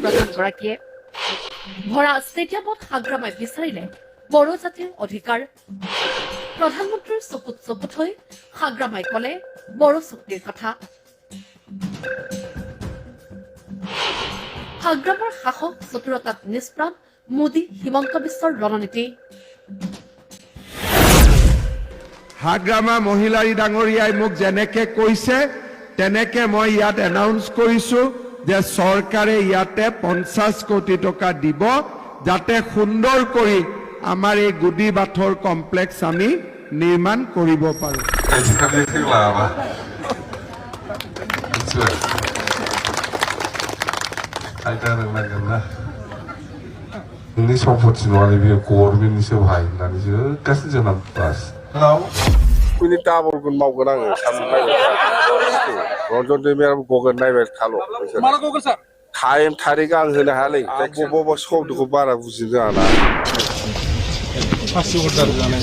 প্ৰধানগৰাকীয়ে ভৰা ষ্টেডিয়ামত হাগ্ৰামাই বিচাৰিলে বড়ো জাতিৰ অধিকাৰ। প্ৰধানমন্ত্ৰীৰ চকুত চকুত হৈ হাগ্ৰামাই কলে বড়ো চুক্তিৰ কথা। হাগ্ৰামৰ সাহস চতুৰতাত নিষ্প্ৰাণ মোদী হিমন্ত বিশ্বৰ ৰণনীতি। হাগ্ৰামা মহিলাৰী ডাঙৰীয়াই মোক যেনেকে কৈছে তেনেকে মই ইয়াত এনাউন্স কৰিছো যে চৰকাৰে ইয়াতে 50 কোটি টকা দিব যাতে সুন্দৰ কৰি আমাৰ এই গুডি বাথৰ কমপ্লেক্স আমি নিৰ্মাণ কৰিব পাৰো। नोंनि सम्पति नङालै बेयो गभर्नमेन्टनिसो भाइ होननानै जोगासिनो जोंना बास। कुनि डाबलखौ मावगोन आङो रन्जन दैमारियाबो गगोन नायबाय थाल'। टाइम थारिख आं होनो हायालै बबेबा शब्दखौ बारा बुजिनो रोङा ना। फासि अर्डार जानाय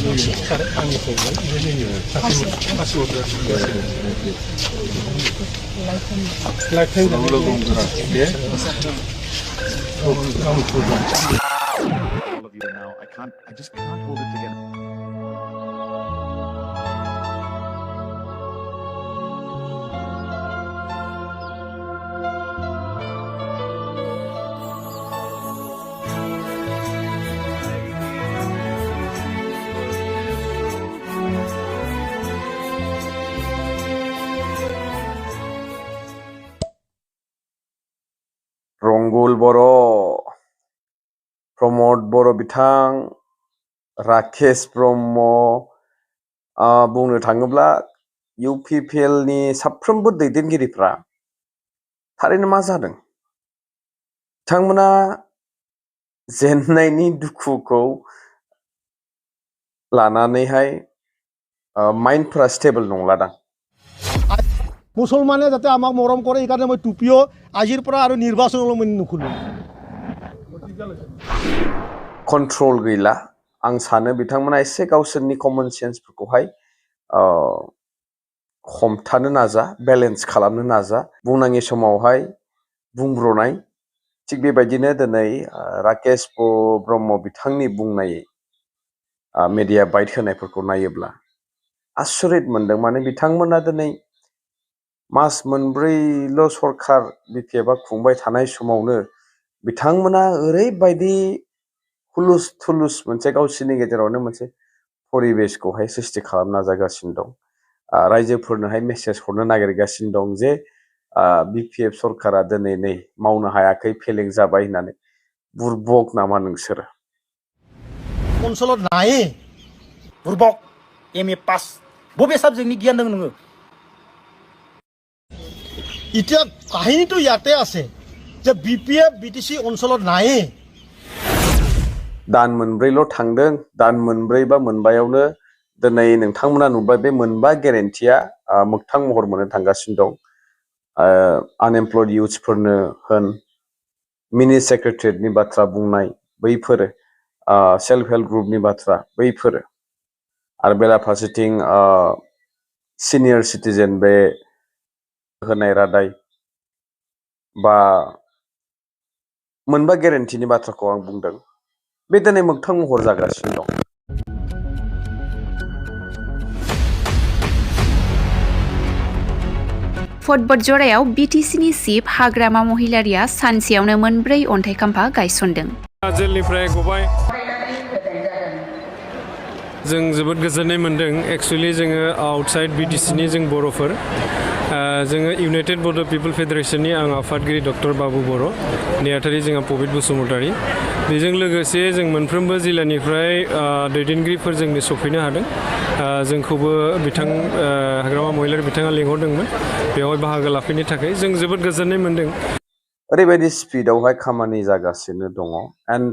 आरो आंनिफ्रायबो फासि अर्डार लाइफटाइम लोगो मोनगोन दे। All of you now, I just can't hold it together. Rangul बर', प्रमद बर' बिथां, राकेश ब्रह्म, बुंनो थाङोब्ला UPPL नि साफ्रोमबो दैदेनगिरिफ्रा थारैनो मा जादों? बिथांमोना जेननायनि दुखुखौ लानानैहाय माइन्डफोरा स्टेबल नंलादां। मुसलमाने जाते आमाक मरम करे इकाने मैं टुपियो आजिर परा आरो निर्वाचनल मैं नुखुनो कन्ट्रोल गैला। आं सानो बिथांमोना एसे गावसोरनि कमन सेन्सफोरखौहाय हमथानो नाजा, बेलेन्स खालामनो नाजा। बुंनाङि समावहाय बुंब्रनाय। थिग बेबायदिनो दिनै राकेश ब्रह्म बिथांनि बुंनाय मिडिया बाइट होनायफोरखौ नायोब्ला आसरित मोनदों। माने बिथांमोना दिनै मास मोनब्रैल' सरकार बिपिएफआ खुंबाय थानाय समावनो बिथांमोना ओरैबायदि हुलुस थुलुस मोनसे गावसोरनि गेजेरावनो मोनसे परिबेसखौहाय सृष्टि खालामनो नाजागासिनो दं। रायजोफोरनोहाय मेसेज हरनो नागिरगासिनो दं जे बिपिएफ सरकारा दिनै नै मावनो हायाखै, फेलें जाबाय होननानै। बुरबक नामा नोंसोरो? ओनसोलाव नाये बुरबक MA पास बबे साबजेक्टनि गियान दं नोङो? इতিয়া काहिनीটো ইয়াতে আছে যে বিপিএফ বিটিসি অঞ্চলত নায়ে। दान मोनब्रैल' थांदों। दान मोनब्रै बा मोनबायावनो दिनै नोंथांमोना नुबाय बे मोनबा गेरेन्टिया मोगथां महर मोननो थांगासिनो दं। आनएमप्लयड इउथ्सफोरनो होन, मिनि सेक्रेटारियेटनि बाथ्रा बुंनाय बैफोरो, सेल्फ हेल्प ग्रुपनि बाथ्रा बैफोरो, आरो बेराफारसेथिं सिनियर सिटिजेन बे होनाय रादाय बा मोनबा गेरेन्टिनि बाथ्राखौ आं बुंदों। बे दिनै मोगथां महर जागासिनो दं। फट बटजरायाव बिटिसिनि चिफ हाग्रामा महिलारिया सानसेयावनो मोनब्रै अन्थाइ खाम्फा गायसनदों। जेलनिफ्राय गबाय जों जोबोद गोजोननाय मोन्दों। एक्सुवेलि जोङो आउटसाइड बिटिसिनि जों बर'फोर, जोङो इउनाइटेड बड' पिपल फेडारेशननि आं आफादगिरि डक्टर बाबु बर', नेहाथारि जोंहा पबित बसुमतारी। बेजों लोगोसे जों मोनफ्रोमबो जिल्लानिफ्राय दैदेनगिरिफोर जोंनि सफैनो हादों। जोंखौबो बिथां हाग्रामा महिलारि बिथाङा लिंहरदोंमोन बेवहाय बाहागो लाफैनो थाखाय। जों जोबोद गोजोननाय मोन्दों। ओरैबायदि स्पिडआवहाय खामानि जागासिनो दङ। एन्ड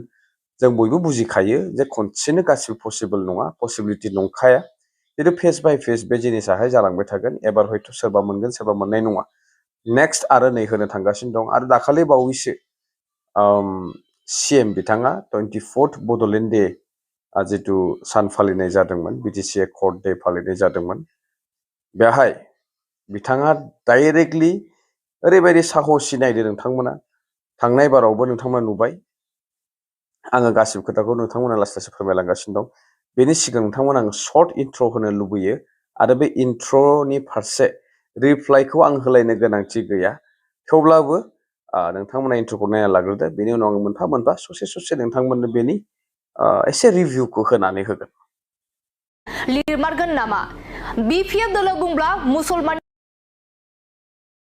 जों बयबो बुजिखायो जे खनसेनो गासिबो पसिबल नङा, पसिबिलिटि नंखाया। जितु फेस बाय फेस बे जिनिसाहाय जालांबाय थागोन। एबार हयथ' सोरबा मोनगोन, सोरबा मोननाय नङा। नेक्स्ट आरो नै होनो थांगासिनो दं। आरो दाखालि बावैसो CM बिथाङा 24th बड'लेण्ड डे जितु सान फालिनाय जादोंमोन, बिटिसि एकर्ड डे फालिनाय जादोंमोन। बेहाय बिथाङा डाइरेक्टलि ओरैबायदि साहसि नायदों नोंथांमोना। थांनाय बारावबो नोंथांमोना नुबाय आङो गासिबो खोथाखौ नोंथांमोना लासै लासै फोरमायलांगासिनो दं बेनि सिगां नोंथांमोना आं सर्ट इन्ट्र होनो लुबैयो आरो बे इन्ट्रनि फारसे रिप्लाइखौ आं होलायनो गोनांथि गैया थेवब्लाबो नोंथांमोना इन्ट्रखौ नायना लाग्रोदो बेनि उनाव आं मोनफा मोनफा ससे नोंथांमोननो बेनि एसे रिभिउखौ होनानै होगोन लिरमारगोन नामा बिपिएफ दोलो बुंब्ला मुसलमान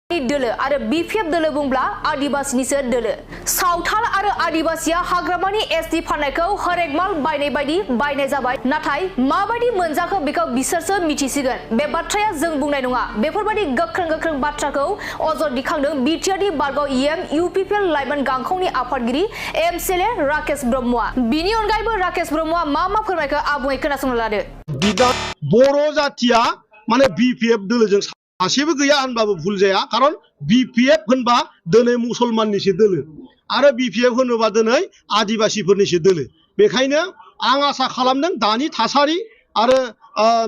दोलो आरो बिपिएफ दोलो बुंब्ला आदिबासिनिसो दोलो सावथाल आरो आदिबासिया हाग्रामानि एसटि फाननायखौ हरेकमाल बायनाय बायदि बायनाय जाबाय नाथाय माबायदि मोनजाखो बेखौ बिसोरसो मिथिसिगोन बे बाथ्राया जों बुंनाय नङा बेफोरबायदि गोख्रों बाथ्राखौ अजद दिखांदों बिटिआरनि बारगाव इएम इउपिपिएल लाइमोन गांखंनि आफादगिरि एमसिएलए राकेश ब्रह्मआ बिनि अनगायैबो राकेश ब्रह्मआ मा फोरमायखो आबुङै खोनासंनो लादो बर' जातिया माने बिपिएफ दोलोजों सासेबो गैया होनबाबो भुल जाया खारन बिपिएफ होनबा दिनै मुसलमाननिसो दोलो आरो बिपिएफ होनोबा दिनै आदिबासिफोरनिसो दोलो बेखायनो आं आसा खालामदों दानि थासारि आरो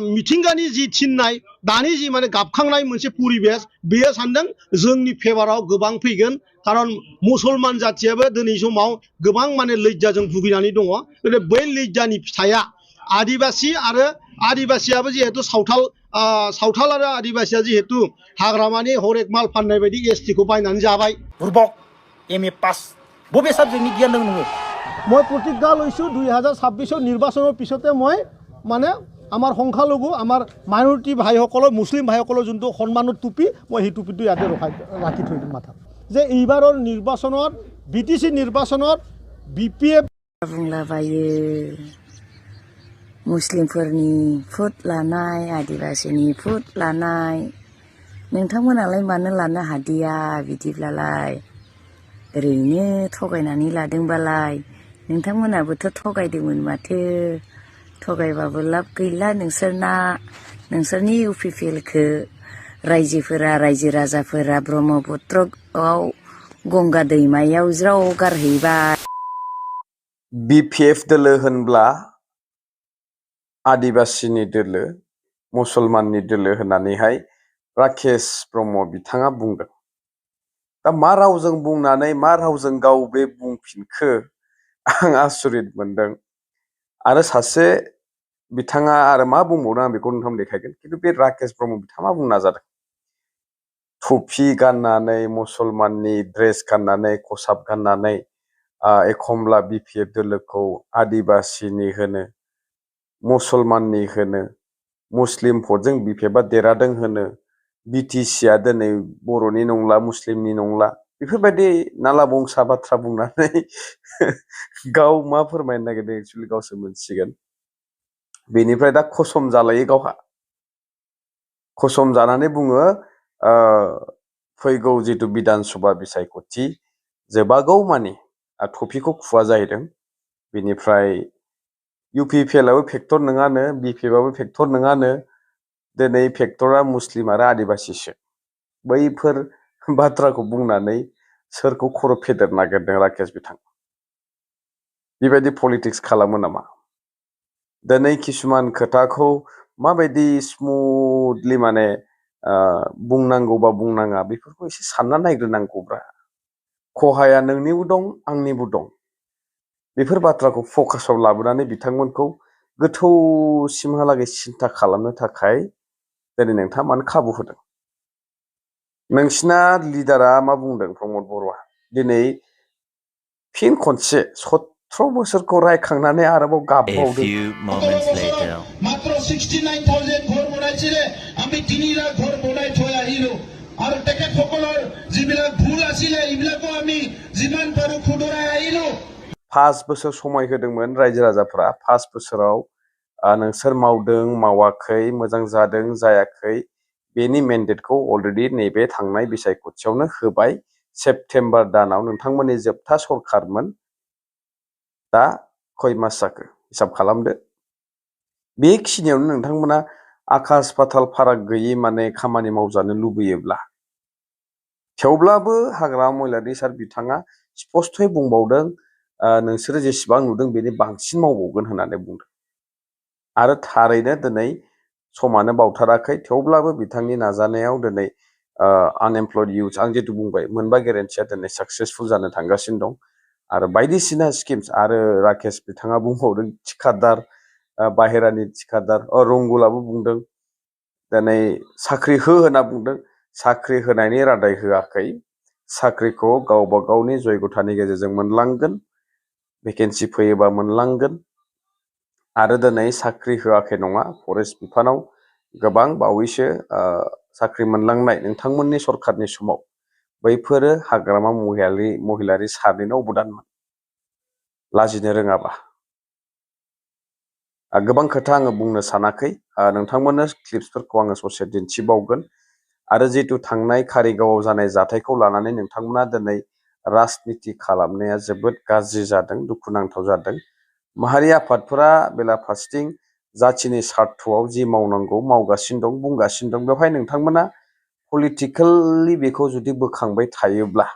मिथिंगानि जि थिननाय दानि जि माने गाबखांनाय मोनसे परिबेस बेयो सानदों जोंनि फेभाराव गोबां फैगोन खारन मुसलमान जातियाबो दिनै समाव गोबां माने लैज्जाजों भुगिनानै दङ बै लैज्जानि फिथाइया आदिबासि आरो आदिबासियाबो जिहेतु सावथाल आरो आदिबासिया जिहेतु हाग्रामानि हरेक माल फाननाय बायदि एसटिखौ बायनानै जाबाय बुरबक एमए पास बबे साबजेक्टनि गियान दं नोङो মই প্ৰতিজ্ঞা লৈছোঁ 2026 নিৰ্বাচনৰ পিছতে মই মানে আমাৰ সংখ্যালঘু আমাৰ মাইনৰিটি ভাইসকলৰ মুছলিম ভাইসকলৰ যোনটো সন্মানৰ টুপি মই সেই টুপিটো ইয়াতে ৰাখি থৈ দিম মাথাত যে এইবাৰৰ নিৰ্বাচনত বিটিচি নিৰ্বাচনত বিপিএফ बुंलाबायो मुस्लिमफोरनि भट लानाय आदिबासिनि भट लानाय नोंथांमोनालाय मानो लानो हादिया बिदिब्लालाय ओरैनो थगायनानै लादोंबालाय नोंथांमोनाबोथ' थगायदोंमोन माथो थगायबाबो लाब गैला नोंसोरनि इउपिपिएलखौ रायजोफोरा रायजो राजाफोरा ब्रह्मपुत्रआव गंगा दैमायाव ज्राव गारहैबाय बिपिएफ दोलो होनब्ला आदिबासिनि दोलो मुसलमाननि दोलो होननानैहाय राकेश ब्रह्म बिथाङा बुंदों दा मा रावजों बुंनानै मा रावजों गाव बे बुंफिनखो आं आसरित मोनदों आरो सासे बिथाङा आरो मा बुंबावदों आं बेखौ नोंथांनो देखायगोन खिन्थु बे राकेश ब्रह्म बिथाङा बुंनो नाजादों टुपि गाननानै मुसलमाननि ड्रेस गाननानै खसाब गाननानै एखमब्ला बिपिएफ दोलोखौ आदिबासिनि होनो मुसलमाननि होनो मुस्लिम भटजों बिपिएफआ देरहादों होनो बिटिसिआ दिनै बर'नि नंला मुस्लिमनि नंला बेफोरबायदि नाला बंसा बाथ्रा बुंनानै गाव मा फोरमायनो नागिरदों एक्चुअलि गावसो मोनसिगोन बेनिफ्राय दा खसम जालायो गावहा खसम जानानै बुङो फैगौ जितु बिधान सभा बिसायख'थि जोबागौ मानि टपिकखौ खुवा जाहैदों बेनिफ्राय इउपिपिएलआबो फेक्टर नङानो बिपिएफआबो फेक्टर नङानो दिनै फेक्टरा मुस्लिम आरो आदिबासिसो बैफोर बाथ्राखौ बुंनानै सोरखौ खर' फेदेर नागिरदों राकेश बिथां बेबायदि पलिटिक्स खालामो नामा दिनै किसुमान खोथाखौ माबायदि स्मुथलि माने बुंनांगौबा बुंनाङा बेफोरखौ एसे सानना नायग्रोनांगौब्रा खहाया नोंनिबो दं आंनिबो दं बेफोर बाथ्राखौ फकासाव लाबोनानै बिथांमोनखौ गोथौसिमहालागै सिन्था खालामनो थाखाय दिनै नोंथाङा मानो खाबु होदों नोंसिना लिडारा मा बुंदों प्रमद बर'आ दिनै फिन खनसे 17 बोसोरखौ रायखांनानै आरोबाव गाबबावदों মাত্র 69,000 ঘৰ বনাইছিলে আমি 3 লাখ ঘৰ বনাই থৈ আহিলো আৰু তেখেতসকলৰ যিবিলাক ভুল আছিলে এইবিলাকো আমি যিমান পাৰো খুদৰাই আহিলো 5 बोसोर समय होदोंमोन रायजो राजाफोरा 5 बोसोराव नोंसोर मावदों मावाखै मोजां जादों जायाखै बेनि मेन्डेटखौ अलरेडि नैबे थांनाय बिसायख'थियावनो होबाय सेप्तेम्बर दानाव नोंथांमोननि जोबथा सरखारमोन दा खय मास जाखो हिसाब खालामदो बेखिनियावनो नोंथांमोना आकाश पाताल फाराग गैयै माने खामानि मावजानो लुबैयोब्ला थेवब्लाबो हाग्रामा महिलारि सार बिथाङा स्पष्टयै बुंबावदों नोंसोरो जेसेबां नुदों बेनि बांसिन मावबावगोन होननानै बुंदों आरो थारैनो दिनै समानो बावथाराखै थेवब्लाबो बिथांनि नाजानायाव दिनै आनएमप्लयड इउथ आं जितु बुंबाय मोनबा गेरेन्टिया दिनै साक्सेसफुल जानो थांगासिनो दं आरो बायदिसिना स्किम्स आरो राकेश बिथाङा बुंबावदों थिखादार बाहेरानि थिखादार रंगुलाबो बुंदों दिनै साख्रि होना बुंदों साख्रि होनायनि रादाय होआखै साख्रिखौ गावबा गावनि जयगथानि गेजेरजों मोनलांगोन भेकेन्सि फैयोबा मोनलांगोन आरो दिनै साख्रि होआखै नङा फरेस्ट बिफानाव गोबां बावैसो साख्रि मोनलांनाय नोंथांमोननि सरखारनि समाव बैफोरो हाग्रामा महिलारि सानैनाव अबदानमोन लाजिनो रोङाबा गोबां खोथा आङो बुंनो सानाखै नोंथांमोननो क्लिप्सफोरखौ आङो ससे दिन्थिबावगोन आरो जितु थांनाय कारिगावआव जानाय जाथायखौ लानानै नोंथांमोना दिनै राजनिति खालामनाया जोबोद गाज्रि जादों दुखुनांथाव जादों माहारि आफादफोरा बेलाफारसेथिं जाथिनि स्वार्थआव जि मावनांगौ मावगासिनो दं बुंगासिनो दं बेवहाय नोंथांमोना पलिटिकेलि बेखौ जुदि बोखांबाय थायोब्ला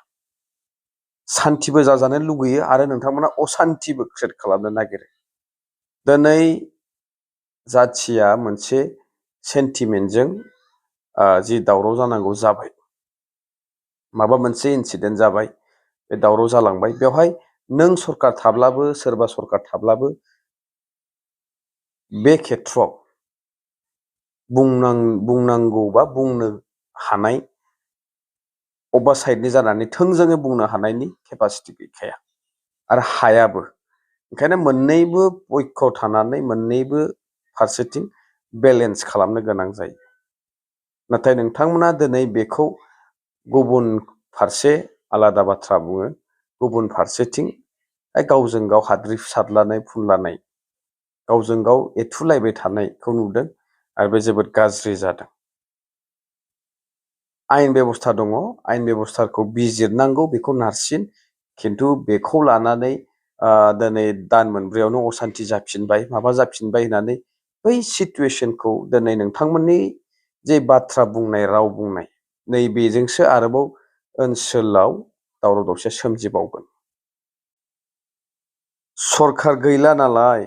सान्थिबो जाजानो लुगैयो आरो नोंथांमोना असान्थिबो क्रियेट खालामनो नागिरो दिनै जाथिया मोनसे सेन्टिमेन्टजों जि दावराव जानांगौ जाबाय माबा मोनसे इन्सिडेन्ट जाबाय बे दावराव जालांबाय बेवहाय नों सरकार थाब्लाबो सोरबा सरकार थाब्लाबो बे खेथ्रआव बुंनांगौ बा बुंनो हानाय अबेबा साइडनि जानानै थोंजोङै बुंनो हानायनि केपासिटि गैखाया आरो हायाबो ओंखायनो मोननैबो पक्षआव थानानै मोननैबो फारसेथिं बेलेन्स खालामनो गोनां जायो नाथाय नोंथांमोना दिनै बेखौ गुबुन फारसे आलादा बाथ्रा बुङो गुबुन फारसेथिं गावजों गाव हाद्रि सारलानाय फुनलानाय गावजों गाव एथुलायबाय थानायखौ नुदों आरो बे जोबोद गाज्रि जादों आयेन बेबस्था दङ आयेन बेबस्थाखौ बिजिरनांगौ बेखौ नारसिन खिन्थु बेखौ लानानै दिनै दान मोनब्रैयावनो असान्थि जाफिनबाय माबा जाफिनबाय होननानै बै सिटुवेसनखौ दिनै नोंथांमोननि जे बाथ्रा बुंनाय राव बुंनाय नैबेजोंसो आरोबाव ओनसोलाव दावराव दावसिया सोमजिबावगोन सरखार गैला नालाय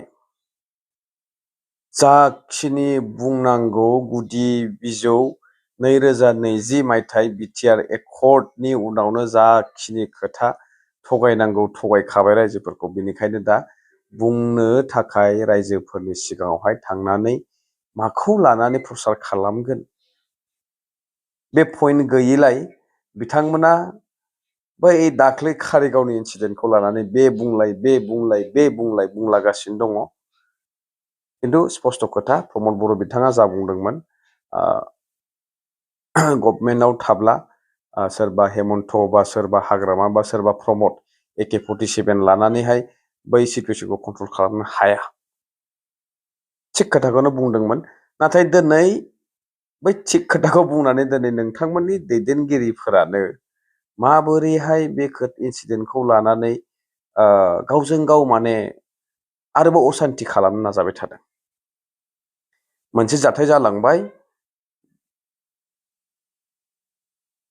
जाखिनि बुंनांगौ गुदि बिजौ 2020 मायथाइ बिटिआर एकर्डनि उनावनो जाखिनि खोथा थगायनांगौ थगायखाबाय रायजोफोरखौ बेनिखायनो दा बुंनो थाखाय रायजोफोरनि सिगाङावहाय थांनानै माखौ लानानै प्रसार खालामगोन बे पइन्ट गैयिलाय बिथांमोना बै दाख्लै कारिगावनि इन्सिडेन्टखौ लानानै बे बुंलागासिनो दङ खिन्थु स्पष्ट खोथा प्रमद बर' बिथाङा जा बुंदोंमोन गभर्नमेन्टआव थाब्ला सोरबा हेमन्त बा सोरबा हाग्रामा बा सोरबा प्रमद AK-47 लानानैहाय बै सिटुएसनखौ कन्ट्रल खालामनो हाया थिग खोथाखौनो बुंदोंमोन नाथाय दिनै बै थिग खोथाखौ बुंनानै दिनै नोंथांमोननि दैदेनगिरिफोरानो माबोरैहाय बे इन्सिडेन्टखौ लानानै गावजों गाव माने आरोबाव असान्थि खालामनो नाजाबाय थादों मोनसे जाथाय जालांबाय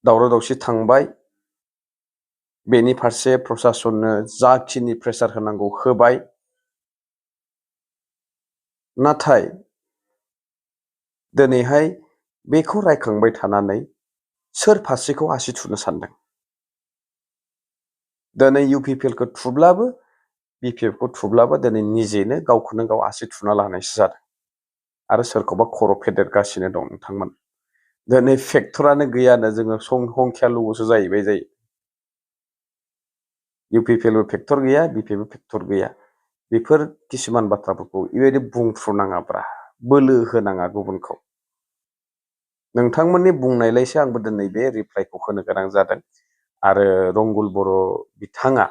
दावराव दावसि थांबाय बेनि फारसे प्रशासननो जाखिनि प्रेसार होनांगौ होबाय नाथाय दिनैहाय बेखौ रायखांबाय थानानै सोर फारसेखौ आसि थुनो सानदों दिनै UPPLखौ थुब्लाबो BPFखौ थुब्लाबो दिनै निजेनो गावखौनो गाव आसि थुना लानायसो जादों आरो सोरखौबा खर' फेदेरगासिनो दं नोंथांमोन दिनै फेक्टरानो गैयानो जोङो संख्यालुसो जाहैबाय जायो UPPLबो फेक्टर गैया BPFबो फेक्टर गैया बेफोर किसुमान बाथ्राफोरखौ बेबायदि बुंफ्रुनाङाब्रा बोलो होनाङा गुबुनखौ नोंथांमोननि बुंनायलायसो आंबो दिनै बे रिप्लाइखौ होनो गोनां जादों आरो रंगुल बर' बिथाङा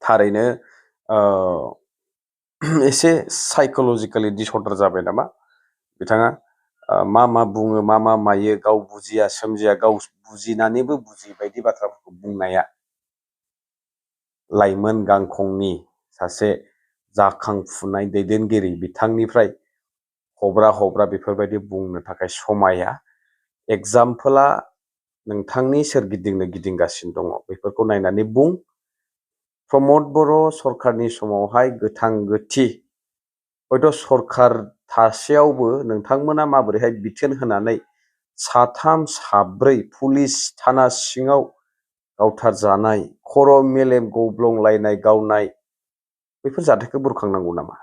थारैनो एसे साइक'लजिकेलि डिसअर्डार जाबाय नामा बिथाङा मा बुङो मा मायो गाव बुजिया सोमजिया गाव बुजिनानैबो बुजियै बायदि बाथ्राफोरखौ बुंनाया लाइमोन गांखंनि सासे जाखांफुनाय दैदेनगिरि बिथांनिफ्राय हब्रा बेफोरबायदि बुंनो थाखाय समाया एग्जामपला नोंथांनि सोरगिदिंनो गिदिंगासिनो दङ बेफोरखौ नायनानै बुं प्रमद बर' सरकारनि समावहाय गोथां गोथि हयथ' सरकार थासेयावबो नोंथांमोना माबोरैहाय बिथोन होनानै साथाम साब्रै पुलिस थाना सिङाव गावथारजानाय खर' मेलेम गब्लंलायनाय गावनाय बेफोर जाथायखौ बुरखांनांगौ नामा?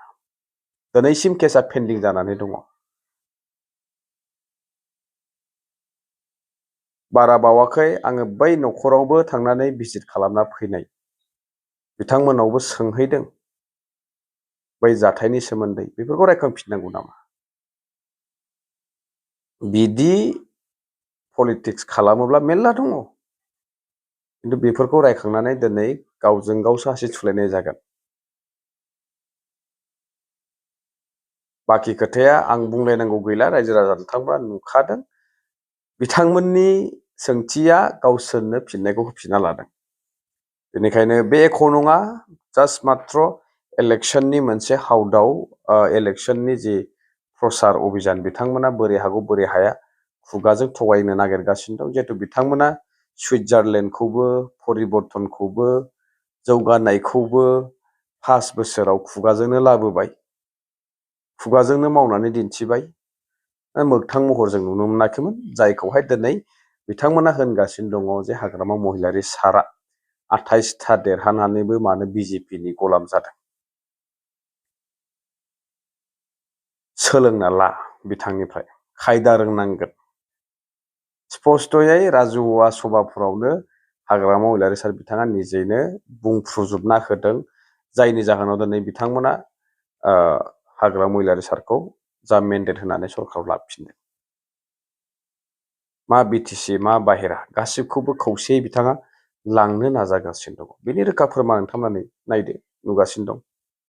दिनैसिम केसा पेन्डिं जानानै दङ। बारा बावाखै आङो बै न'खरावबो थांनानै भिजिट खालामना फैनाय, बिथांमोनावबो सोंहैदों बै जाथायनि सोमोन्दै। बेफोरखौ रायखांफिननांगौ नामा? बिदि पलिटिक्स खालामोब्ला मेरला दङ, खिन्थु बेफोरखौ रायखांनानै दिनै गावजों गावसो हासि थुलायनाय जागोन। बाखि खोथाया आं बुंलायनांगौ गैला, रायजो राजा नोंथांमोना नुखादों। बिथांमोननि सोंथिया गावसोरनो फिननायखौ होफिनना लादों। बेनिखायनो बे एख' नङा, जास्ट मात्र इलेक्सननि मोनसे हाउदाव इलेक्सननि जि प्रसार अभियान बिथांमोना बोरै हागौ बोरै हाया खुगाजों थगायनो नागिरगासिनो दं। जिहेतु बिथांमोना सुइजारलेण्डखौबो परिबर्तनखौबो जौगानायखौबो 5 बोसोराव खुगाजोंनो लाबोबाय, खुगाजोंनो मावनानै दिन्थिबाय, मोगथां महरजों नुनो मोनाखैमोन। जायखौहाय दिनै बिथांमोना होनगासिनो दङ जे हाग्रामा महिलारि सारा 28था देरहानानैबो मानो बिजेपिनि गलाम जादों। सोलोंना ला बिथांनिफ्राय, खायदा रोंनांगोन। स्पष्टयै राजुहुवा सभाफोरावनो हाग्रामा महिलारि सार बिथाङा निजेनो बुंफ्रुजोबना होदों, जायनि जाहोनाव दिनै बिथांमोना हाग्रामा महिलारि सारखौ जा मेन्डेट होनानै सरकाराव लाबोफिनदों। मा बिटिसि मा बाहेरा गासिबखौबो खौसेयै बिथाङा लांनो नाजागासिनो दङ। बेनि रोखा फोरमान नोंथांमोना नायदो, नुगासिनो दं।